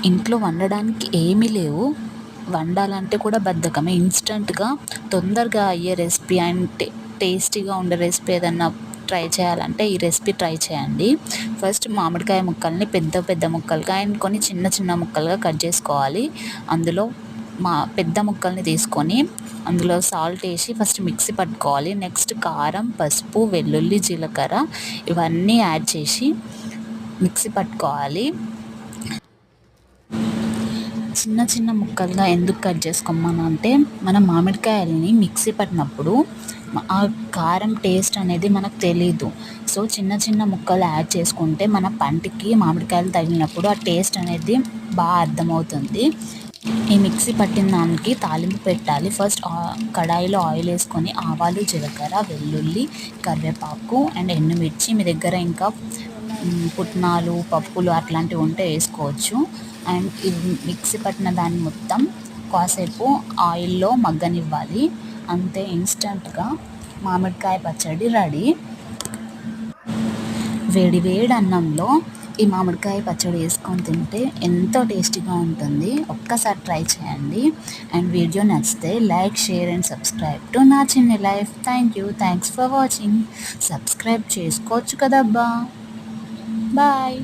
ఇంట్లో వండడానికి ఏమీ లేవు, వండాలంటే కూడా బద్ధకమే. ఇన్స్టంట్గా తొందరగా అయ్యే రెసిపీ అండ్ టేస్టీగా ఉండే రెసిపీ ఏదన్నా ట్రై చేయాలంటే ఈ రెసిపీ ట్రై చేయండి. ఫస్ట్ మామిడికాయ ముక్కల్ని పెద్ద పెద్ద ముక్కలుగా అండ్ కొన్ని చిన్న చిన్న ముక్కలుగా కట్ చేసుకోవాలి. అందులో పెద్ద ముక్కల్ని తీసుకొని అందులో సాల్ట్ వేసి ఫస్ట్ మిక్సీ పట్టుకోవాలి. నెక్స్ట్ కారం, పసుపు, వెల్లుల్లి, జీలకర్ర ఇవన్నీ యాడ్ చేసి మిక్సీ పట్టుకోవాలి. చిన్న చిన్న ముక్కలుగా ఎందుకు కట్ చేసుకోమని అంటే, మనం మామిడికాయలని మిక్సీ పట్టినప్పుడు ఆ కారం టేస్ట్ అనేది మనకు తెలీదు. సో చిన్న చిన్న ముక్కలు యాడ్ చేసుకుంటే మన పంటికి మామిడికాయలు తగిలినప్పుడు ఆ టేస్ట్ అనేది బాగా అర్థమవుతుంది. ఈ మిక్సీ పట్టిన దానికి తాలింపు పెట్టాలి. ఫస్ట్ కడాయిలో ఆయిల్ వేసుకొని ఆవాలు, జీలకర్ర, వెల్లుల్లి, కరివేపాకు అండ్ ఎండుమిర్చి, మీ దగ్గర ఇంకా పుట్నాలు, పప్పులు అట్లాంటివి ఉంటే వేసుకోవచ్చు. అండ్ ఇది మిక్సీ పట్టిన దాన్ని మొత్తం కాసేపు ఆయిల్లో మగ్గనివ్వాలి. అంతే, ఇన్స్టంట్గా మామిడికాయ పచ్చడి రెడీ. వేడి వేడి అన్నంలో ఈ మామిడికాయ పచ్చడి వేసుకొని తింటే ఎంతో టేస్టీగా ఉంటుంది. ఒక్కసారి ట్రై చేయండి. అండ్ వీడియో నచ్చితే like, share and subscribe to నా చిన్ని life. Thanks for watching. Subscribe చేసుకోవచ్చు కదబ్బా. బాయ్.